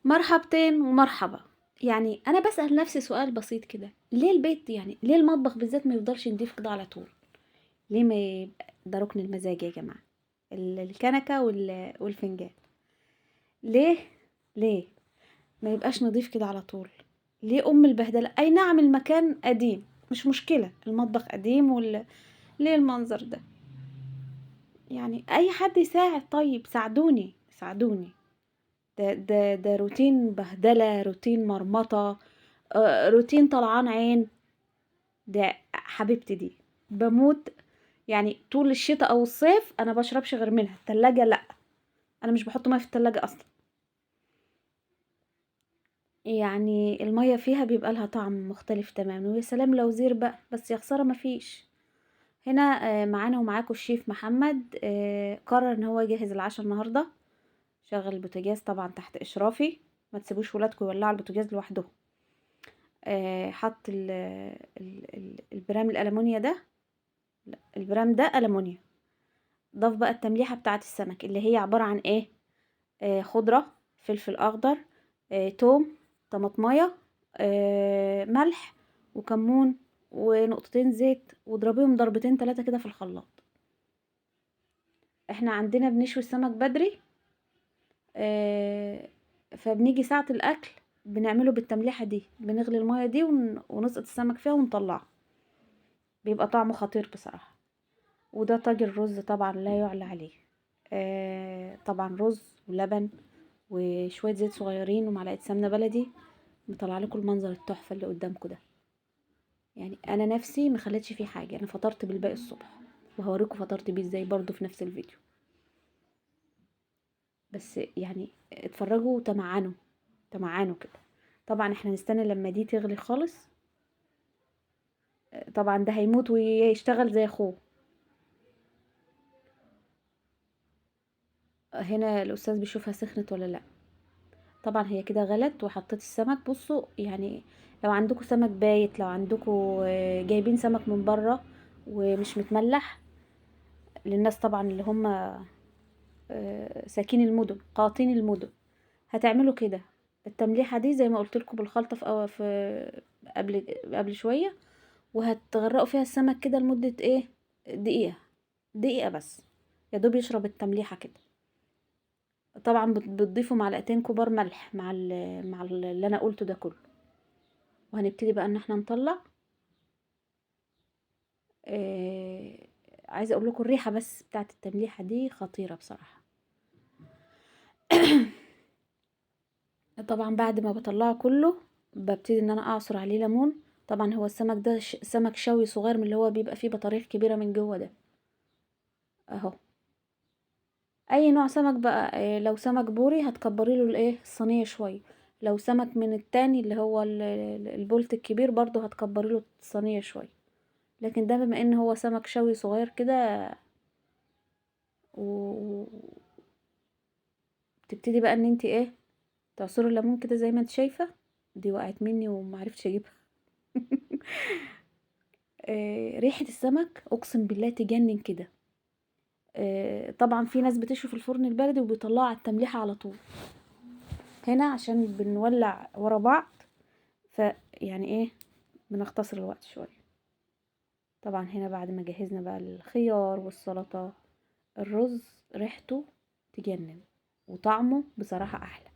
مرحبتين ومرحبا. يعني انا بسأل نفسي سؤال بسيط كده، ليه البيت يعني ليه المطبخ بالذات ما يفضلش نضيف كده على طول؟ ليه ما ده ركن المزاج يا جماعة، الكنكة والفنجان. ليه؟ ليه ما يبقاش نضيف كده على طول؟ ليه البهدلة؟ اي نعم المكان قديم، مش مشكلة، المطبخ قديم ليه المنظر ده؟ يعني اي حد يساعد، طيب ساعدوني ساعدوني. ده روتين بهدلة، روتين مرمطة، روتين طلعان عين. ده حبيبتي دي بموت. يعني طول الشتاء او الصيف انا بشربش غير منها. التلاجة لا، انا مش بحط ميه في التلاجة اصلا. يعني الميه فيها بيبقى لها طعم مختلف تماما، ويا سلام لو زير بقى، بس يا خساره مفيش. هنا معانا ومعاكم الشيف محمد، قرر ان هو يجهز العشاء النهارده. شغل البوتاجاز طبعا تحت اشرافي، ما تسيبوش ولادكم يولعوا البوتاجاز لوحدهم. حط البرام الألمونيا ده، لا البرام ده ألمونيا. ضاف بقى التمليحة بتاعة السمك اللي هي عبارة عن ايه؟ خضرة، فلفل أخضر، توم، طماطماية، ملح وكمون ونقطتين زيت، واضربيهم ضربتين 3 كده في الخلاط. احنا عندنا بنشوي السمك بدري، فبنيجي ساعة الأكل بنعمله بالتمليحة دي، بنغلي المية دي ونسقط السمك فيها ونطلعه، بيبقى طعمه خطير بصراحة. وده طاجن رز طبعا لا يعلى عليه. طبعا رز ولبن وشوية زيت صغيرين ومعلقة سمنة بلدي، مطلع لكم المنظر التحفة اللي قدامكم ده. يعني انا نفسي ما خليتش فيه حاجة، انا فطرت بالباقي الصبح، وهوريكم فطرت بيه ازاي برضو في نفس الفيديو. بس يعني اتفرجوا وتمعنوا، تمعنوا كده. طبعا احنا نستنى لما دي تغلي خالص. طبعا ده هيموت ويشتغل زي اخوه. هنا الاستاذ بيشوفها سخنت ولا لا. طبعا هي كده غلت، وحطيت السمك. بصوا يعني لو عندكم سمك بايت، لو عندكم جايبين سمك من بره ومش متملح، للناس طبعا اللي هم ساكين المدن، قاطين المدن، هتعملوا كده. التمليحه دي زي ما قلت لكم بالخلطه في قبل شويه، وهتغرقوا فيها السمك كده لمده ايه، دقيقه، دقيقه بس، يا دوب يشرب التمليحه كده. طبعا بتضيفوا معلقتين كبار ملح مع اللي انا قلته ده كله. وهنبتدي بقى ان احنا نطلع. آه عايزه اقول لكم الريحه بس بتاعه التمليحه دي خطيره بصراحه. طبعا بعد ما بطلعه كله ببتدي ان انا اعصر عليه ليمون. طبعا هو السمك ده سمك شوي صغير، من اللي هو بيبقى فيه بطاريخ كبيره من جوه ده اهو. اي نوع سمك بقى، لو سمك بوري هتكبري له الايه الصينيه شويه. لو سمك من التاني اللي هو البولت الكبير برضو هتكبري له الصينيه شويه. لكن ده بما ان هو سمك شوي صغير كده، وتبتدي بقى ان انت ايه، تعصري الليمون كده زي ما انت شايفه. دي وقعت مني ومعرفتش اجيبها. ريحه السمك اقسم بالله تجنن كده. طبعا في ناس بتشوي في الفرن البلدي وبيطلعوا على التمليحه على طول. هنا عشان بنولع ورا بعض، فيعني ايه بنختصر الوقت شويه. طبعا هنا بعد ما جهزنا بقى الخيار والسلطه، الرز ريحته تجنن وطعمه بصراحه احلى.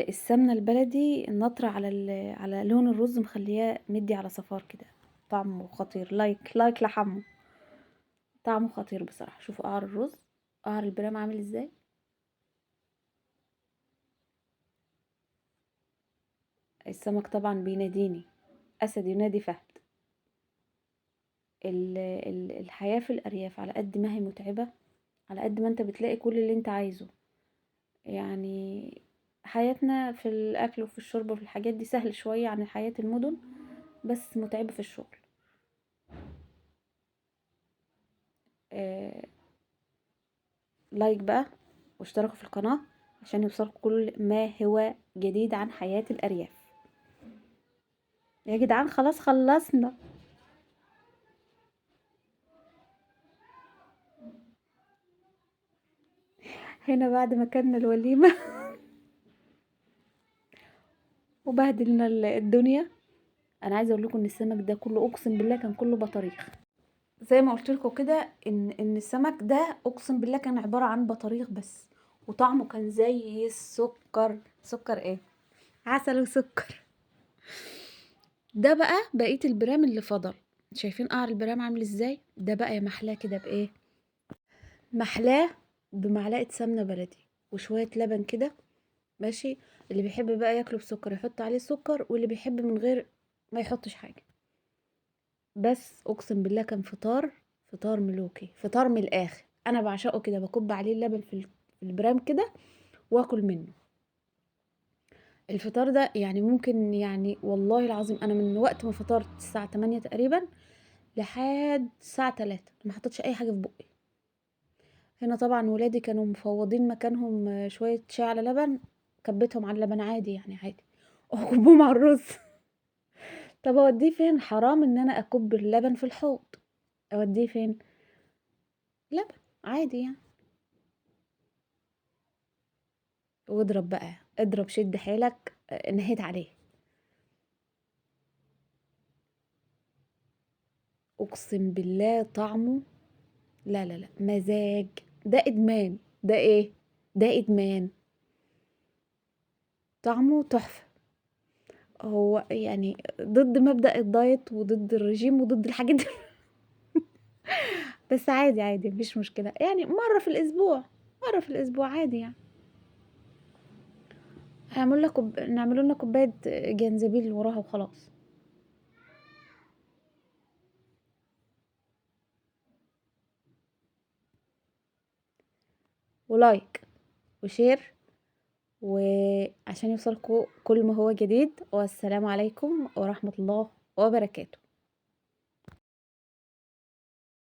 السمنه البلدي النطره على لون الرز مخلياه مدي على صفار كده، طعمه خطير. لايك لحمه، طعمه خطير بصراحه. شوفوا قعر الرز، قعر البرام عامل ازاي. السمك طبعا بيناديني، اسد ينادي فهد. الحياه في الارياف على قد ما هي متعبه، على قد ما انت بتلاقي كل اللي انت عايزه. يعني حياتنا في الاكل وفي الشرب وفي الحاجات دي سهل شويه عن حياه المدن، بس متعبه في الشغل. آه لايك بقى واشتركوا في القناة عشان يوصلكوا كل ما هو جديد عن حياة الأرياف. يا جدعان خلاص خلصنا. هنا بعد ما كنا الوليمة وبهدلنا الدنيا. انا عايزه اقول لكم ان السمك ده كله اقسم بالله كان كله بطاريخ. زي ما قلت لكم كده ان السمك ده اقسم بالله كان عباره عن بطاريخ بس، وطعمه كان زي السكر. سكر ايه، عسل وسكر. ده بقى بقيه البرام اللي فضل. شايفين قعر البرام عامل ازاي؟ ده بقى يا محلاه كده بايه؟ محلاه بمعلقه سمنه بلدي وشويه لبن كده. ماشي. اللي بيحب بقى ياكله بسكر يحط عليه سكر، واللي بيحب من غير ما يحطش حاجه. بس اقسم بالله كان فطار، فطار ملوكي، فطار من الاخر. انا بعشقه كده، بكب عليه اللبن في البرام كده واكل منه. الفطار ده يعني ممكن، يعني والله العظيم انا من وقت ما فطرت الساعه 8 تقريبا لحد الساعه 3 ما حطيتش اي حاجه في بقي. هنا طبعا ولادي كانوا مفوضين مكانهم شويه شاي على لبن، كبيتهم على اللبن عادي يعني عادي وكبهم على الرز. طب اوديه فين؟ حرام ان انا اكب اللبن في الحوض، اوديه فين؟ لبن عادي يعني. واضرب بقى، اضرب شد حيلك، نهيت عليه. اقسم بالله طعمه، لا لا لا مزاج. ده ادمان. ده ايه؟ ده ادمان. طعمه تحفة. هو يعني ضد مبدأ الدايت وضد الرجيم وضد الحاجات دي. بس عادي عادي مفيش مشكلة، يعني مرة في الاسبوع، مرة في الاسبوع عادي يعني. نعمل لنا كوباية جنزبيل وراها وخلاص. ولايك وشير، وعشان يوصلكوا كل ما هو جديد. والسلام عليكم ورحمة الله وبركاته.